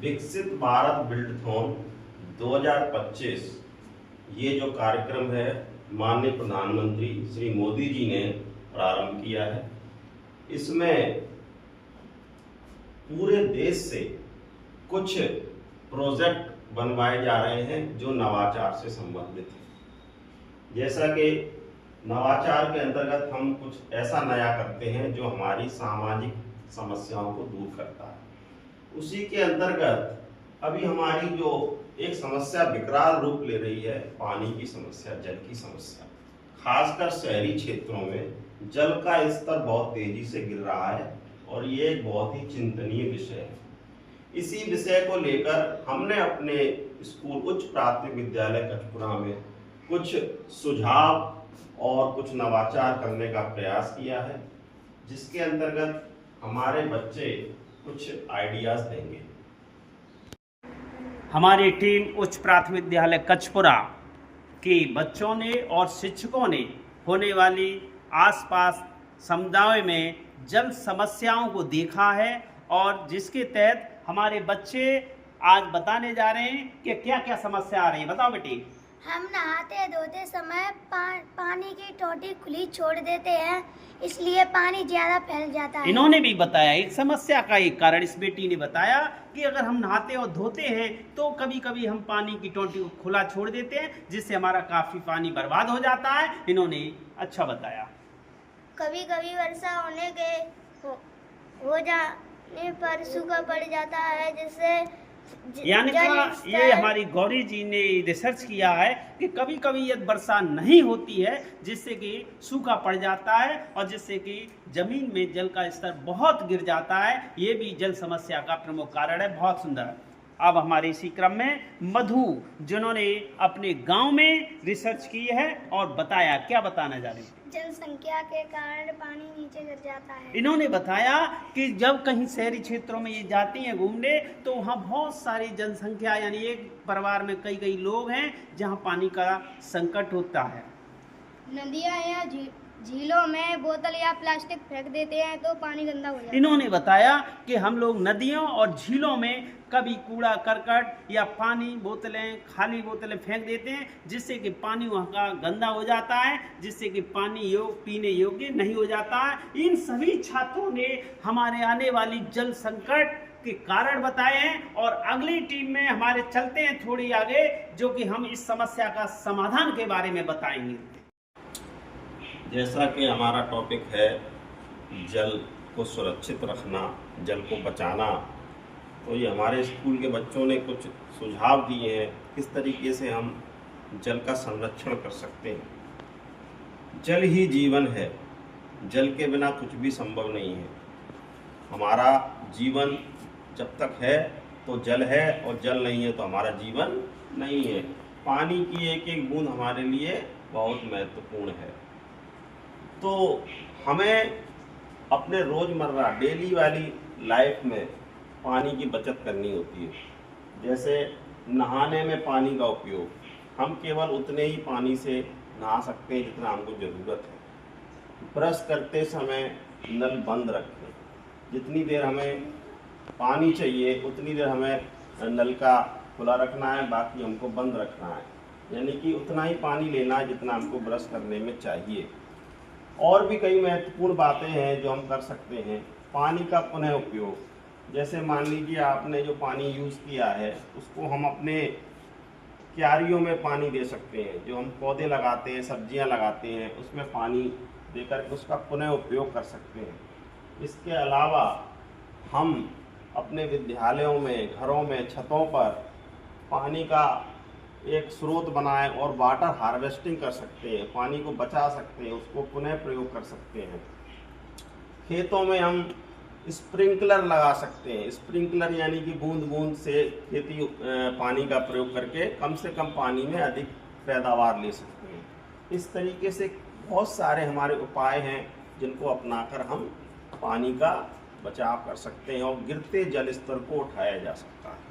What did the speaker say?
विकसित भारत बिल्डथॉन 2025 ये जो कार्यक्रम है माननीय प्रधानमंत्री श्री मोदी जी ने प्रारंभ किया है। इसमें पूरे देश से कुछ प्रोजेक्ट बनवाए जा रहे हैं जो नवाचार से संबंधित है। जैसा कि नवाचार के अंतर्गत हम कुछ ऐसा नया करते हैं जो हमारी सामाजिक समस्याओं को दूर करता है। उसी के अंतर्गत अभी हमारी जो एक समस्या विकराल रूप ले रही है, पानी की समस्या, जल की समस्या, खासकर शहरी क्षेत्रों में जल का स्तर बहुत तेजी से गिर रहा है और ये एक बहुत ही चिंतनीय विषय है। इसी विषय को लेकर हमने अपने स्कूल उच्च प्राथमिक विद्यालय कचपुरा में कुछ सुझाव और कुछ नवाचार करने का प्रयास किया है, जिसके अंतर्गत हमारे बच्चे कुछ आइडियाज देंगे। हमारी टीम उच्च प्राथमिक विद्यालय कचपुरा के बच्चों ने और शिक्षकों ने होने वाली आसपास समुदाय में जल समस्याओं को देखा है और जिसके तहत हमारे बच्चे आज बताने जा रहे हैं कि क्या क्या समस्या आ रही है। बताओ बेटी। हम नहाते धोते समय पानी की टोटी खुली छोड़ देते हैं, इसलिए पानी ज़्यादा फैल जाता है। इन्होंने भी बताया एक समस्या का एक कारण, इस बेटी ने बताया कि अगर हम नहाते और धोते हैं तो कभी कभी हम पानी की टोटी को खुला छोड़ देते हैं, जिससे हमारा काफ़ी पानी बर्बाद हो जाता है। इन्होंने अच्छा बताया। कभी कभी वर्षा होने के हो जाने पर सूखा पड़ जाता है, जिससे यानी कि ये हमारी गौरी जी ने रिसर्च किया है कि कभी कभी यदि वर्षा नहीं होती है जिससे कि सूखा पड़ जाता है और जिससे कि जमीन में जल का स्तर बहुत गिर जाता है। ये भी जल समस्या का प्रमुख कारण है। बहुत सुंदर। अब हमारे इसी क्रम में मधु, जिन्होंने अपने गांव में रिसर्च की है और बताया, क्या बताना जा रही है? जनसंख्या के कारण पानी नीचे गिर जाता है। इन्होंने बताया कि जब कहीं शहरी क्षेत्रों में ये जाती हैं घूमने तो वहाँ बहुत सारी जनसंख्या, यानी एक परिवार में कई कई लोग हैं जहाँ पानी का संकट होता है। नदियाँ या झीलों में बोतल या प्लास्टिक फेंक देते हैं तो पानी गंदा हो जाता है। इन्होंने बताया कि हम लोग नदियों और झीलों में कभी कूड़ा करकट या पानी बोतलें, खाली बोतलें फेंक देते हैं, जिससे कि पानी वहाँ का गंदा हो जाता है, जिससे कि पानी पीने योग्य नहीं हो जाता है। इन सभी छात्रों ने हमारे आने वाली जल संकट के कारण बताए हैं और अगली टीम में हमारे चलते हैं थोड़ी आगे, जो कि हम इस समस्या का समाधान के बारे में बताएंगे। जैसा कि हमारा टॉपिक है जल को सुरक्षित रखना, जल को बचाना, तो ये हमारे स्कूल के बच्चों ने कुछ सुझाव दिए हैं किस तरीके से हम जल का संरक्षण कर सकते हैं। जल ही जीवन है, जल के बिना कुछ भी संभव नहीं है। हमारा जीवन जब तक है तो जल है और जल नहीं है तो हमारा जीवन नहीं है। पानी की एक एक बूंद हमारे लिए बहुत महत्वपूर्ण है। तो हमें अपने रोज़मर्रा डेली वाली लाइफ में पानी की बचत करनी होती है। जैसे नहाने में पानी का उपयोग, हम केवल उतने ही पानी से नहा सकते हैं जितना हमको ज़रूरत है। ब्रश करते समय नल बंद रखें, जितनी देर हमें पानी चाहिए उतनी देर हमें नल का खुला रखना है, बाकी हमको बंद रखना है। यानी कि उतना ही पानी लेना है जितना हमको ब्रश करने में चाहिए। और भी कई महत्वपूर्ण बातें हैं जो हम कर सकते हैं। पानी का पुनः उपयोग, जैसे मान लीजिए आपने जो पानी यूज़ किया है उसको हम अपने क्यारियों में पानी दे सकते हैं। जो हम पौधे लगाते हैं, सब्जियां लगाते हैं, उसमें पानी देकर के उसका पुनः उपयोग कर सकते हैं। इसके अलावा हम अपने विद्यालयों में, घरों में, छतों पर पानी का एक स्रोत बनाएं और वाटर हार्वेस्टिंग कर सकते हैं, पानी को बचा सकते हैं, उसको पुनः प्रयोग कर सकते हैं। खेतों में हम स्प्रिंकलर लगा सकते हैं। स्प्रिंकलर यानी कि बूंद बूंद से खेती पानी का प्रयोग करके कम से कम पानी में अधिक पैदावार ले सकते हैं। इस तरीके से बहुत सारे हमारे उपाय हैं जिनको अपनाकर हम पानी का बचाव कर सकते हैं और गिरते जल स्तर को उठाया जा सकता है।